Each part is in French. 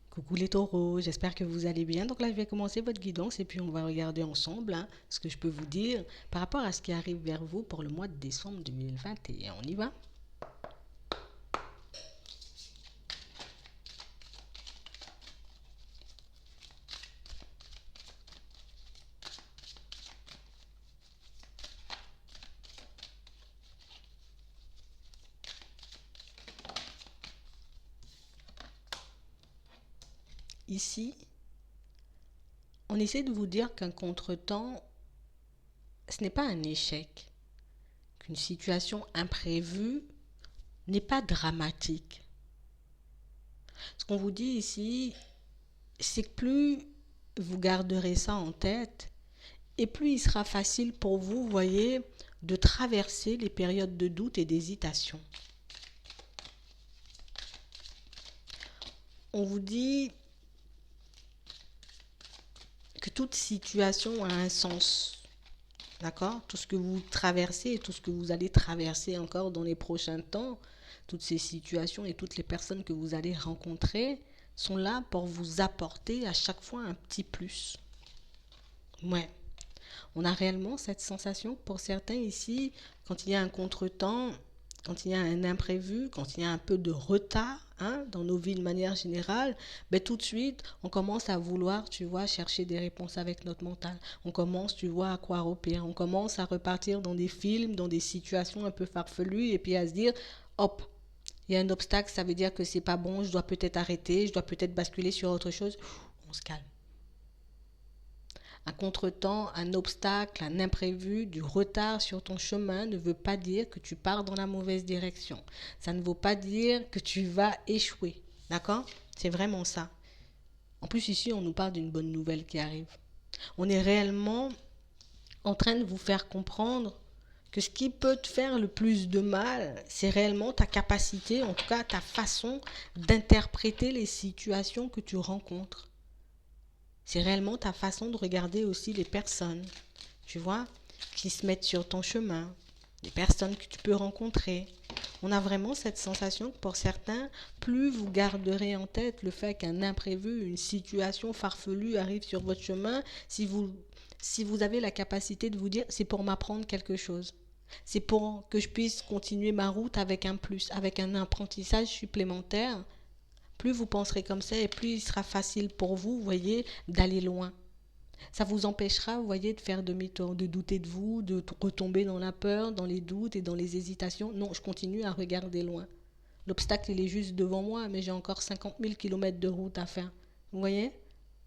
Coucou les taureaux, j'espère que vous allez bien. Donc là, je vais commencer votre guidance et puis on va regarder ensemble ce que je peux vous dire par rapport à ce qui arrive vers vous pour le mois de décembre 2021. On y va? Ici, on essaie de vous dire qu'un contretemps, ce n'est pas un échec, qu'une situation imprévue n'est pas dramatique. Ce qu'on vous dit ici, c'est que plus vous garderez ça en tête, et plus il sera facile pour vous, voyez, de traverser les périodes de doute et d'hésitation. On vous dit que toute situation a un sens, d'accord? Tout ce que vous traversez et tout ce que vous allez traverser encore dans les prochains temps, toutes ces situations et toutes les personnes que vous allez rencontrer sont là pour vous apporter à chaque fois un petit plus. Ouais. On a réellement cette sensation pour certains ici, quand il y a un contretemps, quand il y a un imprévu, quand il y a un peu de retard dans nos vies de manière générale, ben tout de suite, on commence à vouloir, tu vois, chercher des réponses avec notre mental. On commence, tu vois, à croire au pire. On commence à repartir dans des films, dans des situations un peu farfelues et puis à se dire, hop, il y a un obstacle, ça veut dire que c'est pas bon, je dois peut-être arrêter, je dois peut-être basculer sur autre chose. On se calme. Un contretemps, un obstacle, un imprévu, du retard sur ton chemin ne veut pas dire que tu pars dans la mauvaise direction. Ça ne veut pas dire que tu vas échouer. D'accord? C'est vraiment ça. En plus, ici, on nous parle d'une bonne nouvelle qui arrive. On est réellement en train de vous faire comprendre que ce qui peut te faire le plus de mal, c'est réellement ta capacité, en tout cas ta façon d'interpréter les situations que tu rencontres. C'est réellement ta façon de regarder aussi les personnes, tu vois, qui se mettent sur ton chemin, les personnes que tu peux rencontrer. On a vraiment cette sensation que pour certains, plus vous garderez en tête le fait qu'un imprévu, une situation farfelue arrive sur votre chemin, si vous avez la capacité de vous dire c'est pour m'apprendre quelque chose. C'est pour que je puisse continuer ma route avec un plus, avec un apprentissage supplémentaire. Plus vous penserez comme ça et plus il sera facile pour vous, vous voyez, d'aller loin. Ça vous empêchera, vous voyez, de faire demi-tour, de douter de vous, de retomber dans la peur, dans les doutes et dans les hésitations. Non, je continue à regarder loin. L'obstacle, il est juste devant moi, mais j'ai encore 50 000 kilomètres de route à faire. Vous voyez?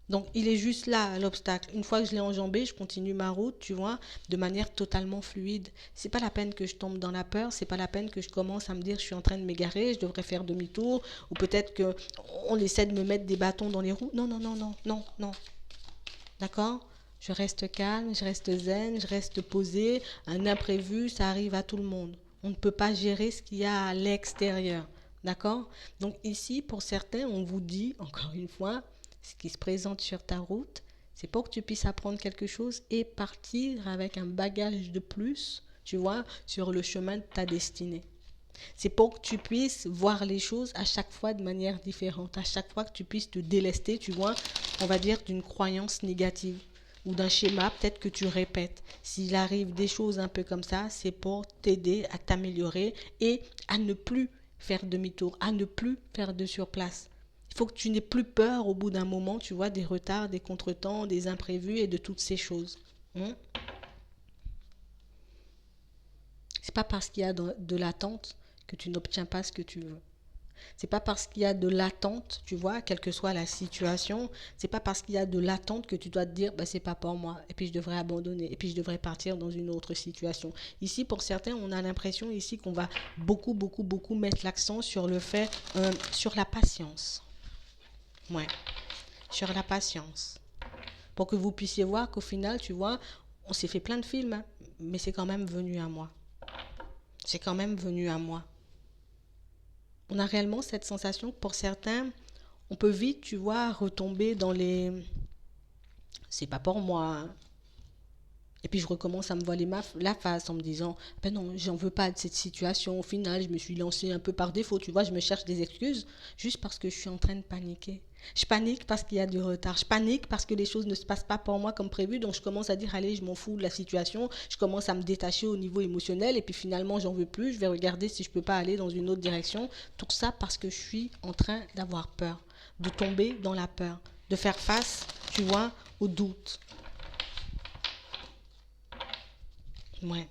Donc, il est juste là, l'obstacle. Une fois que je l'ai enjambé, je continue ma route, tu vois, de manière totalement fluide. C'est pas la peine que je tombe dans la peur, c'est pas la peine que je commence à me dire je suis en train de m'égarer, je devrais faire demi-tour, ou peut-être que on essaie de me mettre des bâtons dans les roues. Non, non, non, non, non, non. D'accord? Je reste calme, je reste zen, je reste posé. Un imprévu, ça arrive à tout le monde. On ne peut pas gérer ce qu'il y a à l'extérieur. D'accord? Donc ici, pour certains, on vous dit, encore une fois, ce qui se présente sur ta route, c'est pour que tu puisses apprendre quelque chose et partir avec un bagage de plus, tu vois, sur le chemin de ta destinée. C'est pour que tu puisses voir les choses à chaque fois de manière différente, à chaque fois que tu puisses te délester, tu vois, on va dire d'une croyance négative ou d'un schéma peut-être que tu répètes. S'il arrive des choses un peu comme ça, c'est pour t'aider à t'améliorer et à ne plus faire demi-tour, à ne plus faire de surplace. Il faut que tu n'aies plus peur au bout d'un moment, tu vois, des retards, des contretemps, des imprévus et de toutes ces choses. Hein? C'est pas parce qu'il y a de l'attente que tu n'obtiens pas ce que tu veux. C'est pas parce qu'il y a de l'attente, tu vois, quelle que soit la situation, c'est pas parce qu'il y a de l'attente que tu dois te dire, bah, c'est pas pour moi, et puis je devrais abandonner, et puis je devrais partir dans une autre situation. Ici, pour certains, on a l'impression ici qu'on va beaucoup, beaucoup, beaucoup mettre l'accent sur le fait, sur la patience. Ouais, sur la patience. Pour que vous puissiez voir qu'au final, tu vois, on s'est fait plein de films, hein, mais c'est quand même venu à moi. C'est quand même venu à moi. On a réellement cette sensation que pour certains, on peut vite, tu vois, retomber dans les c'est pas pour moi, hein. Et puis je recommence à me voiler la face en me disant, ben non, j'en veux pas de cette situation. Au final, je me suis lancée un peu par défaut. Tu vois, je me cherche des excuses juste parce que je suis en train de paniquer. Je panique parce qu'il y a du retard. Je panique parce que les choses ne se passent pas pour moi comme prévu. Donc je commence à dire, allez, je m'en fous de la situation. Je commence à me détacher au niveau émotionnel. Et puis finalement, j'en veux plus. Je vais regarder si je peux pas aller dans une autre direction. Tout ça parce que je suis en train d'avoir peur. De tomber dans la peur. De faire face, tu vois, au doute. Ouais.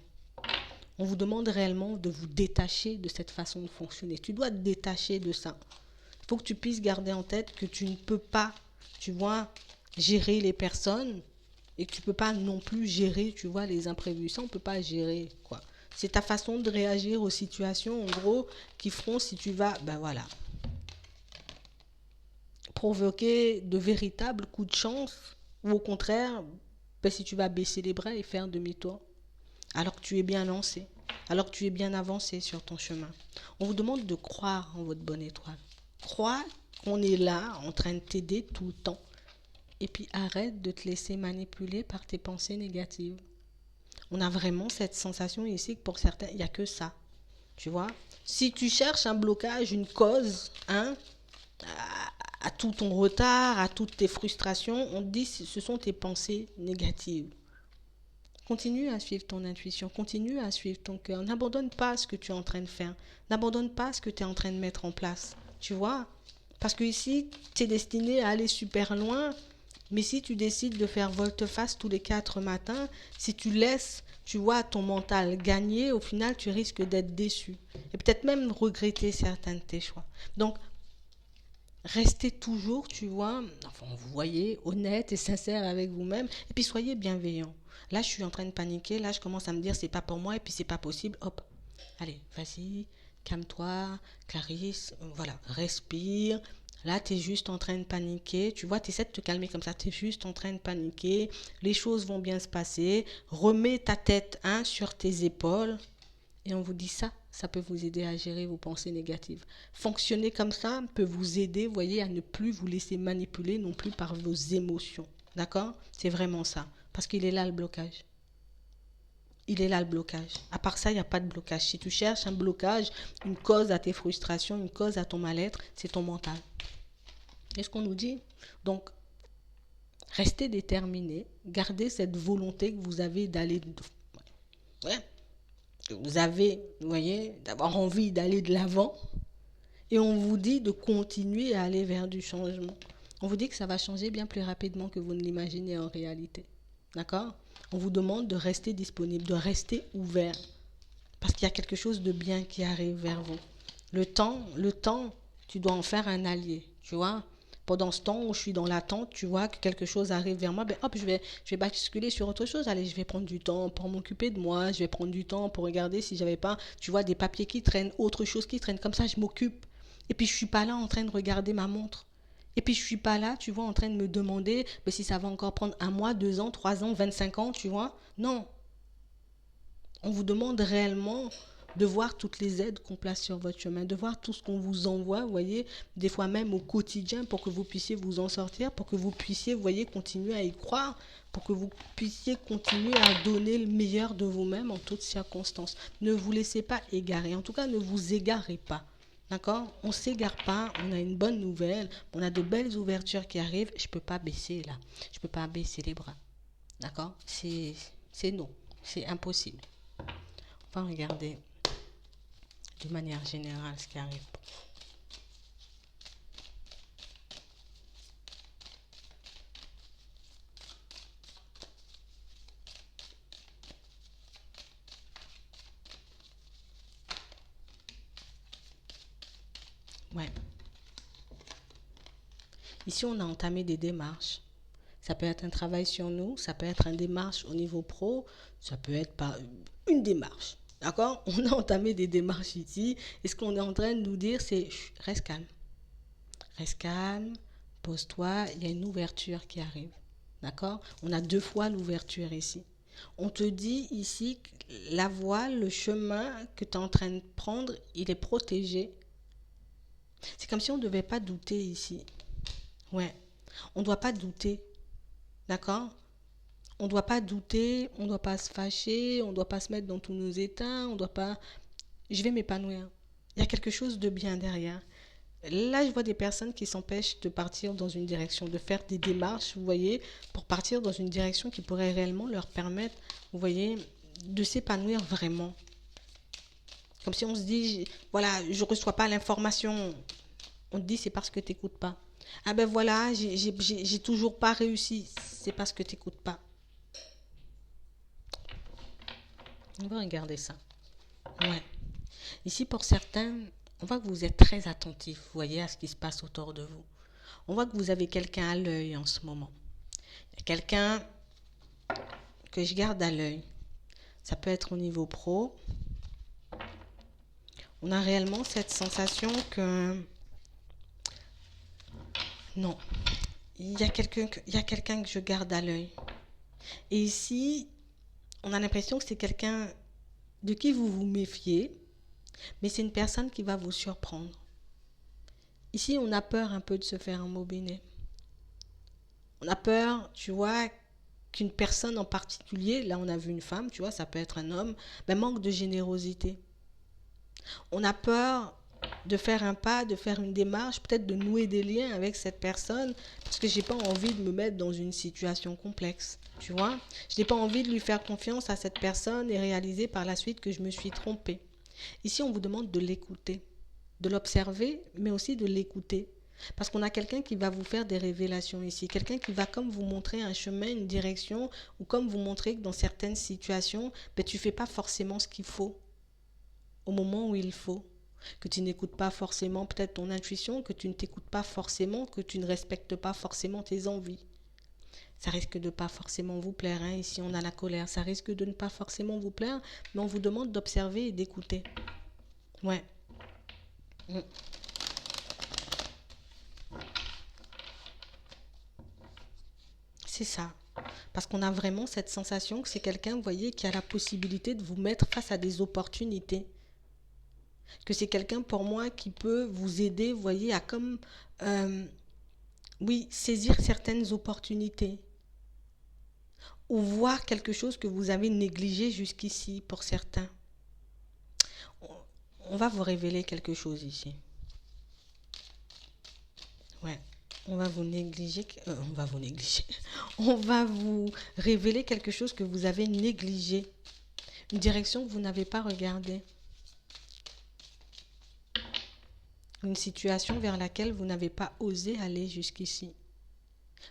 On vous demande réellement de vous détacher de cette façon de fonctionner. Tu dois te détacher de ça. Il faut que tu puisses garder en tête que tu ne peux pas, tu vois, gérer les personnes et que tu ne peux pas non plus gérer, tu vois, les imprévus. Ça, on ne peut pas gérer, quoi. C'est ta façon de réagir aux situations, en gros, qui feront si tu vas, ben voilà, provoquer de véritables coups de chance ou au contraire, ben si tu vas baisser les bras et faire demi-tour. Alors que tu es bien lancé, alors que tu es bien avancé sur ton chemin. On vous demande de croire en votre bonne étoile. Crois qu'on est là en train de t'aider tout le temps. Et puis arrête de te laisser manipuler par tes pensées négatives. On a vraiment cette sensation ici que pour certains, il n'y a que ça. Tu vois? Si tu cherches un blocage, une cause, hein, à tout ton retard, à toutes tes frustrations, on te dit que ce sont tes pensées négatives. Continue à suivre ton intuition, continue à suivre ton cœur. N'abandonne pas ce que tu es en train de faire. N'abandonne pas ce que tu es en train de mettre en place. Tu vois? Parce que ici, tu es destiné à aller super loin. Mais si tu décides de faire volte-face tous les 4 matins, si tu laisses, tu vois, ton mental gagner, au final, tu risques d'être déçu. Et peut-être même regretter certains de tes choix. Donc, restez toujours, tu vois, enfin, vous voyez, honnête et sincère avec vous-même. Et puis, soyez bienveillant. Là, je suis en train de paniquer. Là, je commence à me dire, c'est pas pour moi. Et puis, c'est pas possible. Hop. Allez, vas-y. Calme-toi. Clarisse. Voilà. Respire. Là, tu es juste en train de paniquer. Tu vois, tu essaies de te calmer comme ça. Tu es juste en train de paniquer. Les choses vont bien se passer. Remets ta tête, hein, sur tes épaules. Et on vous dit ça, ça peut vous aider à gérer vos pensées négatives. Fonctionner comme ça peut vous aider, vous voyez, à ne plus vous laisser manipuler non plus par vos émotions. D'accord? C'est vraiment ça. Parce qu'il est là le blocage. Il est là le blocage. À part ça, il n'y a pas de blocage. Si tu cherches un blocage, une cause à tes frustrations, une cause à ton mal-être, c'est ton mental. C'est ce qu'on nous dit. Donc, restez déterminés. Gardez cette volonté que vous avez d'aller... Ouais, vous avez, vous voyez, d'avoir envie d'aller de l'avant. Et on vous dit de continuer à aller vers du changement. On vous dit que ça va changer bien plus rapidement que vous ne l'imaginez en réalité. D'accord? On vous demande de rester disponible, de rester ouvert. Parce qu'il y a quelque chose de bien qui arrive vers vous. Le temps, tu dois en faire un allié. Tu vois? Pendant ce temps où je suis dans l'attente, tu vois que quelque chose arrive vers moi, ben hop, je vais basculer sur autre chose. Allez, je vais prendre du temps pour m'occuper de moi, je vais prendre du temps pour regarder si j'avais pas, tu vois, des papiers qui traînent, autre chose qui traîne. Comme ça, je m'occupe. Et puis, je suis pas là en train de regarder ma montre. Et puis, je suis pas là, tu vois, en train de me demander ben, si ça va encore prendre 1 mois, 2 ans, 3 ans, 25 ans, tu vois. Non, on vous demande réellement de voir toutes les aides qu'on place sur votre chemin, de voir tout ce qu'on vous envoie, vous voyez, des fois même au quotidien pour que vous puissiez vous en sortir, pour que vous puissiez, vous voyez, continuer à y croire, pour que vous puissiez continuer à donner le meilleur de vous-même en toutes circonstances. Ne vous laissez pas égarer, en tout cas ne vous égarez pas. D'accord? On ne s'égare pas, on a une bonne nouvelle, on a de belles ouvertures qui arrivent, je ne peux pas baisser là, je ne peux pas baisser les bras. D'accord? C'est non, c'est impossible. On va regarder de manière générale ce qui arrive. Ouais. Ici, on a entamé des démarches. Ça peut être un travail sur nous, ça peut être une démarche au niveau pro, ça peut être pas une démarche. D'accord? On a entamé des démarches ici. Et ce qu'on est en train de nous dire, c'est reste calme. Reste calme, pose-toi, il y a une ouverture qui arrive. D'accord? On a 2 fois l'ouverture ici. On te dit ici que la voie, le chemin que tu es en train de prendre, il est protégé. C'est comme si on ne devait pas douter ici. Ouais. On ne doit pas douter. D'accord? on ne doit pas douter, on ne doit pas se fâcher, on ne doit pas se mettre dans tous nos états, on ne doit pas... Je vais m'épanouir. Il y a quelque chose de bien derrière. Là, je vois des personnes qui s'empêchent de partir dans une direction, de faire des démarches, vous voyez, pour partir dans une direction qui pourrait réellement leur permettre, vous voyez, de s'épanouir vraiment. Comme si on se dit, voilà, je ne reçois pas l'information. On te dit, c'est parce que tu n'écoutes pas. Ah ben voilà, j'ai toujours pas réussi. C'est parce que tu n'écoutes pas. On va regarder ça. Ouais. Ici, pour certains, on voit que vous êtes très attentif, vous voyez, à ce qui se passe autour de vous. On voit que vous avez quelqu'un à l'œil en ce moment. Il y a quelqu'un que je garde à l'œil. Ça peut être au niveau pro. On a réellement cette sensation que... Non. Il y a quelqu'un que je garde à l'œil. Et ici, on a l'impression que c'est quelqu'un de qui vous vous méfiez, mais c'est une personne qui va vous surprendre. Ici, on a peur un peu de se faire embobiner. On a peur, tu vois, qu'une personne en particulier, là on a vu une femme, tu vois, ça peut être un homme, ben manque de générosité. On a peur de faire un pas, de faire une démarche, peut-être de nouer des liens avec cette personne, parce que j'ai pas envie de me mettre dans une situation complexe, tu vois. Je n'ai pas envie de lui faire confiance à cette personne et réaliser par la suite que je me suis trompée. Ici, on vous demande de l'écouter, de l'observer, mais aussi de l'écouter. Parce qu'on a quelqu'un qui va vous faire des révélations ici, quelqu'un qui va comme vous montrer un chemin, une direction, ou comme vous montrer que dans certaines situations, ben, tu ne fais pas forcément ce qu'il faut au moment où il faut. Que tu n'écoutes pas forcément peut-être ton intuition, que tu ne t'écoutes pas forcément, que tu ne respectes pas forcément tes envies. Ça risque de ne pas forcément vous plaire, hein. Ici on a la colère, ça risque de ne pas forcément vous plaire, mais on vous demande d'observer et d'écouter. Ouais. Mm. C'est ça. Parce qu'on a vraiment cette sensation que c'est quelqu'un, vous voyez, qui a la possibilité de vous mettre face à des opportunités. Que c'est quelqu'un pour moi qui peut vous aider, vous voyez, à comme, euh, oui, saisir certaines opportunités. Ou voir quelque chose que vous avez négligé jusqu'ici pour certains. On va vous révéler quelque chose ici. Ouais. On va vous négliger. On va vous négliger. On va vous révéler quelque chose que vous avez négligé. Une direction que vous n'avez pas regardée. Une situation vers laquelle vous n'avez pas osé aller jusqu'ici.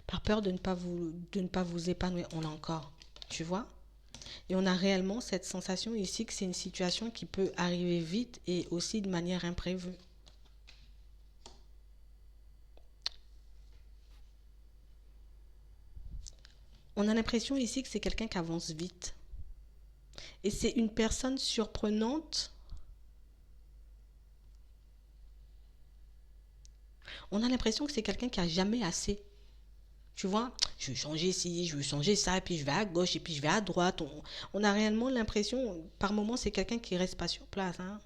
Par peur de ne pas vous épanouir. On l'a encore. Tu vois? Et on a réellement cette sensation ici que c'est une situation qui peut arriver vite et aussi de manière imprévue. On a l'impression ici que c'est quelqu'un qui avance vite. Et c'est une personne surprenante. On a l'impression que c'est quelqu'un qui a jamais assez. Tu vois, je veux changer ci, je veux changer ça, et puis je vais à gauche, et puis je vais à droite. On a réellement l'impression, par moments, c'est quelqu'un qui reste pas sur place, hein.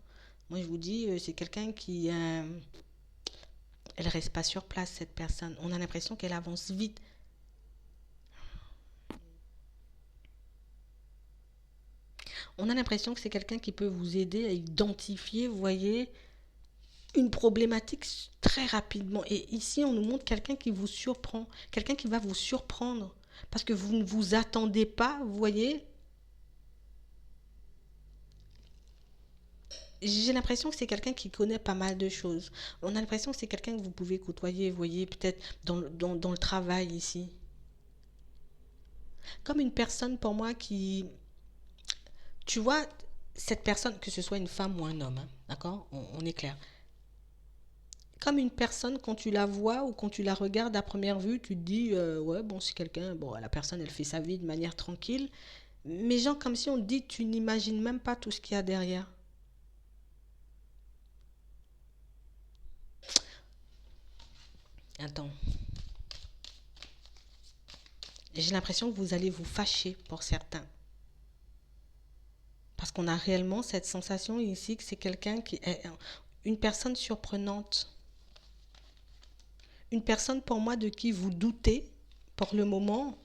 Moi, je vous dis, c'est quelqu'un qui... elle reste pas sur place, cette personne. On a l'impression qu'elle avance vite. On a l'impression que c'est quelqu'un qui peut vous aider à identifier, vous voyez, une problématique très rapidement. Et ici, on nous montre quelqu'un qui vous surprend, quelqu'un qui va vous surprendre parce que vous ne vous attendez pas, vous voyez. J'ai l'impression que c'est quelqu'un qui connaît pas mal de choses. On a l'impression que c'est quelqu'un que vous pouvez côtoyer, vous voyez, peut-être dans le travail ici. Comme une personne pour moi qui... Tu vois, cette personne, que ce soit une femme ou un homme, hein, d'accord, on est clair. Comme une personne, quand tu la vois ou quand tu la regardes à première vue, tu te dis, ouais, bon, c'est quelqu'un, bon, la personne, elle fait sa vie de manière tranquille. Mais genre, comme si on te dit, tu n'imagines même pas tout ce qu'il y a derrière. Attends. J'ai l'impression que vous allez vous fâcher pour certains. Parce qu'on a réellement cette sensation ici que c'est quelqu'un qui est une personne surprenante. Une personne pour moi de qui vous doutez pour le moment,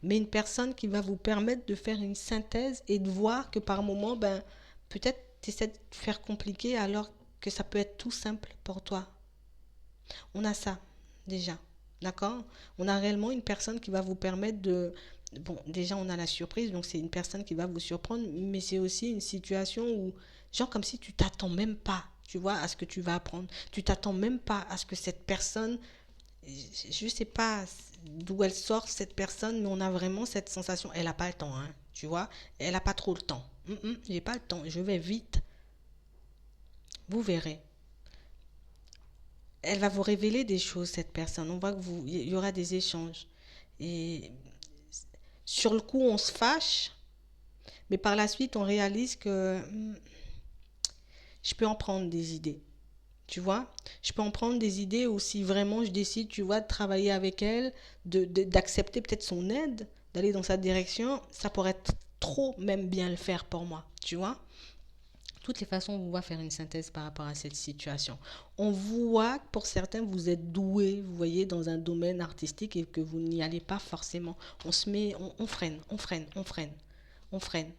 mais une personne qui va vous permettre de faire une synthèse et de voir que par moment, ben, peut-être tu essaies de faire compliqué alors que ça peut être tout simple pour toi. On a ça, déjà. D'accord? On a réellement une personne qui va vous permettre de... Bon, déjà, on a la surprise, donc c'est une personne qui va vous surprendre, mais c'est aussi une situation où, genre comme si tu t'attends même pas, tu vois, à ce que tu vas apprendre. Tu t'attends même pas à ce que cette personne, je sais pas d'où elle sort cette personne, mais on a vraiment cette sensation. Elle a pas le temps, hein, tu vois. Elle a pas trop le temps. J'ai pas le temps, je vais vite. Vous verrez. Elle va vous révéler des choses, cette personne. On voit que vous, il y aura des échanges. Et sur le coup, on se fâche, mais par la suite, on réalise que je peux en prendre des idées. Tu vois, je peux en prendre des idées ou si vraiment je décide, tu vois, de travailler avec elle, d'accepter peut-être son aide, d'aller dans sa direction, ça pourrait être trop même bien le faire pour moi, tu vois. Toutes les façons, on va faire une synthèse par rapport à cette situation. On voit que pour certains, vous êtes doué, vous voyez, dans un domaine artistique et que vous n'y allez pas forcément. On se met, on freine, on freine, on freine, on freine.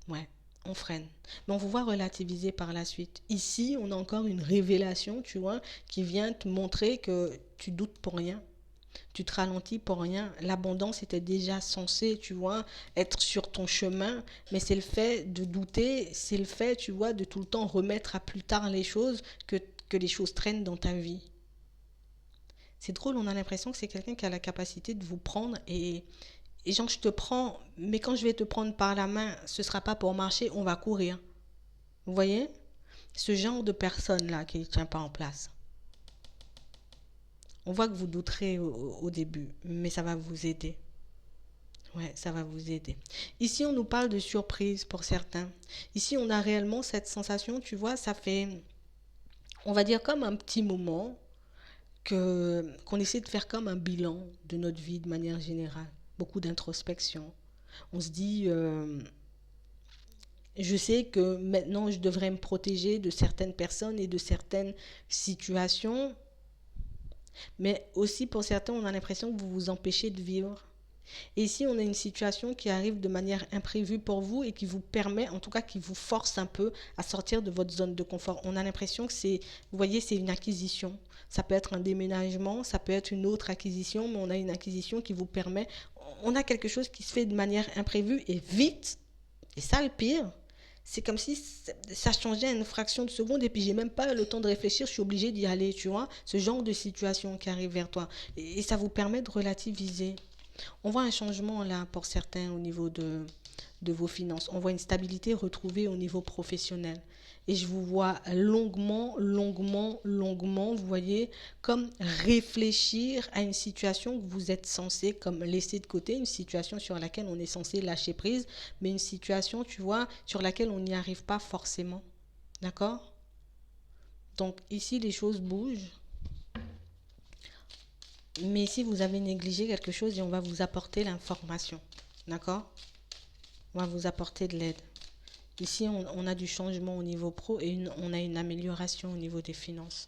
Ouais, on freine. Mais on vous voit relativiser par la suite. Ici, on a encore une révélation, tu vois, qui vient te montrer que tu doutes pour rien. Tu te ralentis pour rien. L'abondance était déjà censée, tu vois, être sur ton chemin, mais c'est le fait de douter, c'est le fait, tu vois, de tout le temps remettre à plus tard les choses que les choses traînent dans ta vie. C'est drôle, on a l'impression que c'est quelqu'un qui a la capacité de vous prendre et genre je te prends, mais quand je vais te prendre par la main, ce sera pas pour marcher, on va courir. Vous voyez? Ce genre de personne-là qui ne tient pas en place. On voit que vous douterez au début, mais ça va vous aider. Ouais, ça va vous aider. Ici, on nous parle de surprise pour certains. Ici, on a réellement cette sensation, tu vois, ça fait, on va dire comme un petit moment qu'on essaie de faire comme un bilan de notre vie de manière générale. Beaucoup d'introspection. On se dit, je sais que maintenant, je devrais me protéger de certaines personnes et de certaines situations, mais aussi pour certains, on a l'impression que vous vous empêchez de vivre. Et ici, on a une situation qui arrive de manière imprévue pour vous et qui vous permet, en tout cas qui vous force un peu à sortir de votre zone de confort. On a l'impression que c'est, vous voyez, c'est une acquisition. Ça peut être un déménagement, ça peut être une autre acquisition, mais on a une acquisition qui vous permet, on a quelque chose qui se fait de manière imprévue et vite. Et ça, le pire, c'est comme si ça changeait à une fraction de seconde et puis j'ai même pas le temps de réfléchir, je suis obligée d'y aller, tu vois. Ce genre de situation qui arrive vers toi. Et ça vous permet de relativiser. On voit un changement là pour certains au niveau de vos finances. On voit une stabilité retrouvée au niveau professionnel. Et je vous vois longuement, longuement, longuement, vous voyez, comme réfléchir à une situation que vous êtes censé comme laisser de côté, une situation sur laquelle on est censé lâcher prise, mais une situation, tu vois, sur laquelle on n'y arrive pas forcément. D'accord? Donc ici, les choses bougent. Mais ici, vous avez négligé quelque chose et on va vous apporter l'information. D'accord? On va vous apporter de l'aide. Ici, on a du changement au niveau pro et on a une amélioration au niveau des finances.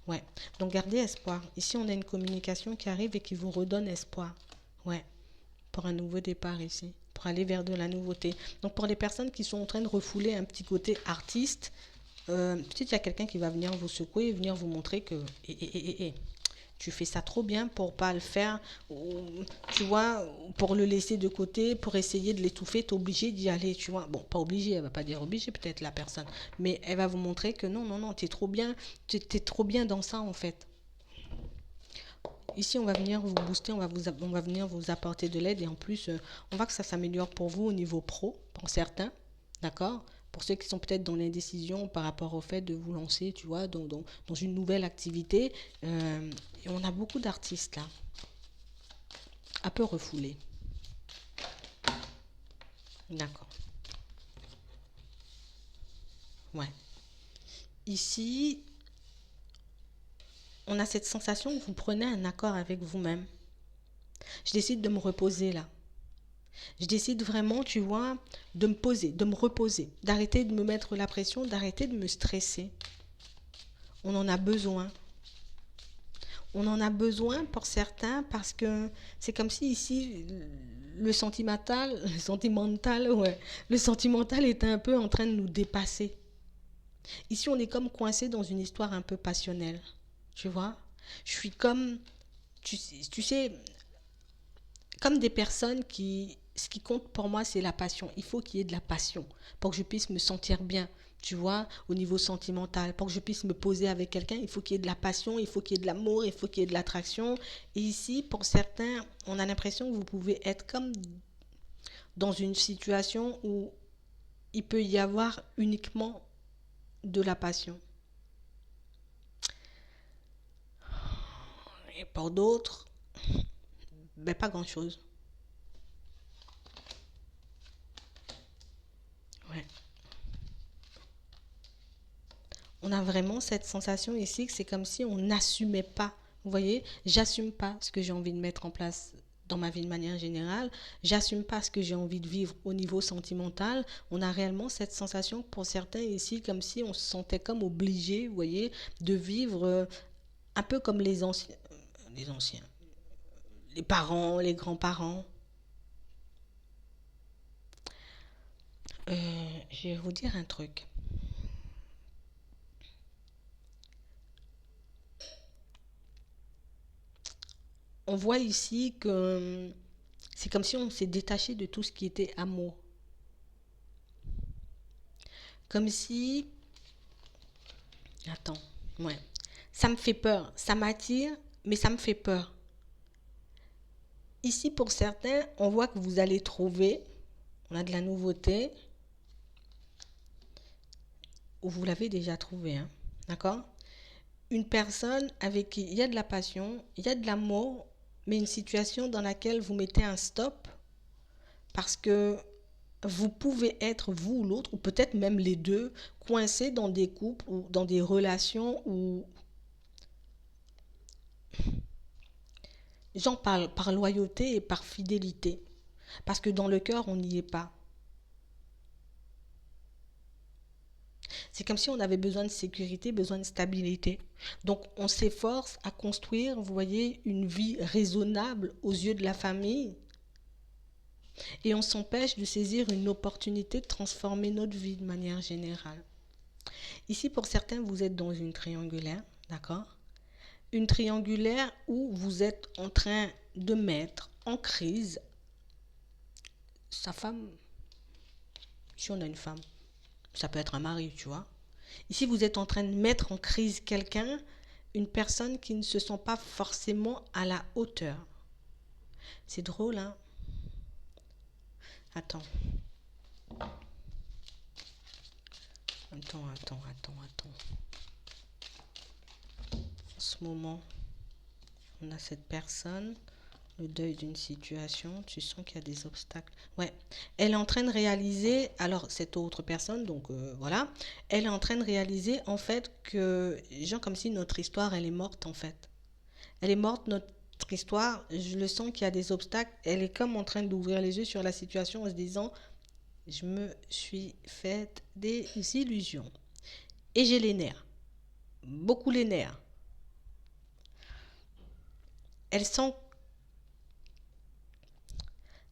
Ouais. Donc, gardez espoir. Ici, on a une communication qui arrive et qui vous redonne espoir. Ouais. Pour un nouveau départ ici. Pour aller vers de la nouveauté. Donc, pour les personnes qui sont en train de refouler un petit côté artiste, peut-être qu'il y a quelqu'un qui va venir vous secouer et venir vous montrer que tu fais ça trop bien pour pas le faire, ou, tu vois, pour le laisser de côté, pour essayer de l'étouffer, t'es obligé d'y aller, tu vois. Bon, pas obligé, elle va pas dire obligé peut-être la personne, mais elle va vous montrer que non, non, non, t'es trop bien, t'es trop bien dans ça en fait. Ici, on va venir vous booster, on va venir vous apporter de l'aide et en plus, on voit que ça s'améliore pour vous au niveau pro, pour certains, d'accord? Pour ceux qui sont peut-être dans l'indécision par rapport au fait de vous lancer, tu vois, dans une nouvelle activité. Et on a beaucoup d'artistes là, un peu refoulés. D'accord. Ouais. Ici, on a cette sensation que vous prenez un accord avec vous-même. Je décide de me reposer là. Je décide vraiment, tu vois, de me poser, de me reposer, d'arrêter de me mettre la pression, d'arrêter de me stresser. On en a besoin. On en a besoin pour certains parce que c'est comme si ici, ouais, le sentimental était un peu en train de nous dépasser. Ici, on est comme coincé dans une histoire un peu passionnelle. Tu vois? Je suis comme, tu sais, comme des personnes qui... Ce qui compte pour moi, c'est la passion. Il faut qu'il y ait de la passion pour que je puisse me sentir bien, tu vois, au niveau sentimental. Pour que je puisse me poser avec quelqu'un, il faut qu'il y ait de la passion, il faut qu'il y ait de l'amour, il faut qu'il y ait de l'attraction. Et ici, pour certains, on a l'impression que vous pouvez être comme dans une situation où il peut y avoir uniquement de la passion. Et pour d'autres, ben pas grand-chose. Ouais. On a vraiment cette sensation ici que c'est comme si on n'assumait pas. Vous voyez, j'assume pas ce que j'ai envie de mettre en place dans ma vie de manière générale. J'assume pas ce que j'ai envie de vivre au niveau sentimental. On a réellement cette sensation pour certains ici comme si on se sentait comme obligé, vous voyez, de vivre un peu comme les anciens, les parents, les grands-parents. Je vais vous dire un truc. On voit ici que c'est comme si on s'est détaché de tout ce qui était amour. Comme si... Attends, ouais. Ça me fait peur. Ça m'attire, mais ça me fait peur. Ici, pour certains, on voit que vous allez trouver, on a de la nouveauté, ou vous l'avez déjà trouvé, hein, d'accord? Une personne avec qui il y a de la passion, il y a de l'amour, mais une situation dans laquelle vous mettez un stop parce que vous pouvez être, vous ou l'autre, ou peut-être même les deux, coincés dans des couples ou dans des relations où, j'en parle par loyauté et par fidélité, parce que dans le cœur, on n'y est pas. C'est comme si on avait besoin de sécurité, besoin de stabilité. Donc on s'efforce à construire, vous voyez, une vie raisonnable aux yeux de la famille, et on s'empêche de saisir une opportunité de transformer notre vie de manière générale. Ici, pour certains, vous êtes dans une triangulaire, d'accord? Une triangulaire où vous êtes en train de mettre en crise sa femme, si on a une femme. Ça peut être un mari, tu vois. Ici, vous êtes en train de mettre en crise quelqu'un, une personne qui ne se sent pas forcément à la hauteur. C'est drôle, hein? Attends. Attends. En ce moment, on a cette personne, le deuil d'une situation, tu sens qu'il y a des obstacles. Ouais, elle est en train de réaliser, alors cette autre personne, donc voilà, elle est en train de réaliser en fait que, genre comme si notre histoire, elle est morte en fait. Elle est morte, notre histoire, je le sens qu'il y a des obstacles, elle est comme en train d'ouvrir les yeux sur la situation en se disant, je me suis faite des illusions. Et j'ai les nerfs, beaucoup les nerfs. Elle sent,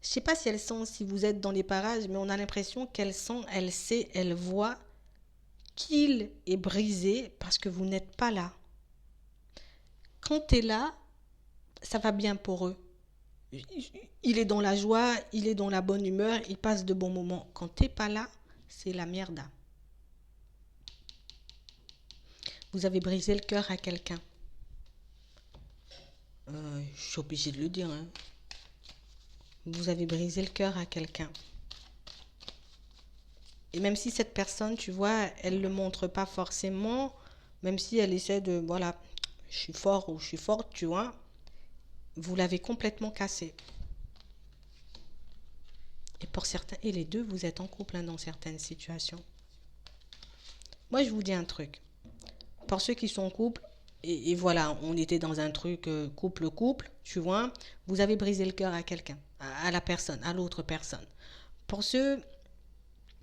je sais pas si elle sent, si vous êtes dans les parages, mais on a l'impression qu'elle sent, elle sait, elle voit qu'il est brisé parce que vous n'êtes pas là. Quand tu es là, ça va bien pour eux. Il est dans la joie, il est dans la bonne humeur, il passe de bons moments. Quand tu n'es pas là, c'est la merde. Vous avez brisé le cœur à quelqu'un. Je suis obligée de le dire, hein. Vous avez brisé le cœur à quelqu'un. Et même si cette personne, tu vois, elle ne le montre pas forcément, même si elle essaie de, voilà, je suis fort ou je suis forte, tu vois, vous l'avez complètement cassé. Et pour certains, et les deux, vous êtes en couple hein, dans certaines situations. Moi, je vous dis un truc. Pour ceux qui sont en couple, et voilà, on était dans un truc couple-couple, tu vois, vous avez brisé le cœur à quelqu'un, à la personne, à l'autre personne. Pour ceux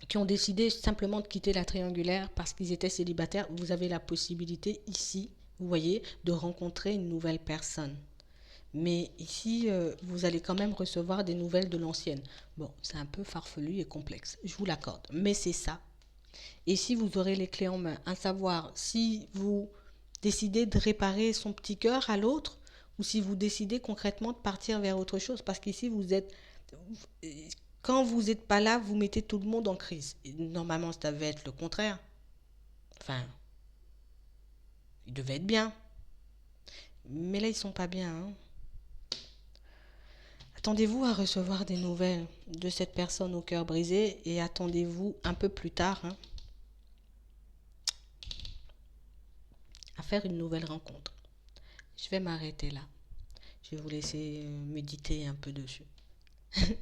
qui ont décidé simplement de quitter la triangulaire parce qu'ils étaient célibataires, vous avez la possibilité ici Vous voyez, de rencontrer une nouvelle personne. Mais ici, vous allez quand même recevoir des nouvelles de l'ancienne. Bon, c'est un peu farfelu et complexe, je vous l'accorde. Mais c'est ça. Et si vous aurez les clés en main, à savoir si vous décidez de réparer son petit cœur à l'autre ou si vous décidez concrètement de partir vers autre chose. Parce qu'ici, vous êtes... Quand vous n'êtes pas là, vous mettez tout le monde en crise. Et normalement, ça devait être le contraire. Enfin, ils devaient être bien. Mais là, ils sont pas bien, hein. Attendez-vous à recevoir des nouvelles de cette personne au cœur brisé et attendez-vous un peu plus tard, hein, à faire une nouvelle rencontre. Je vais m'arrêter là. Je vais vous laisser méditer un peu dessus.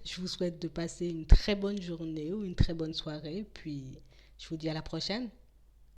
Je vous souhaite de passer une très bonne journée ou une très bonne soirée. Puis je vous dis à la prochaine.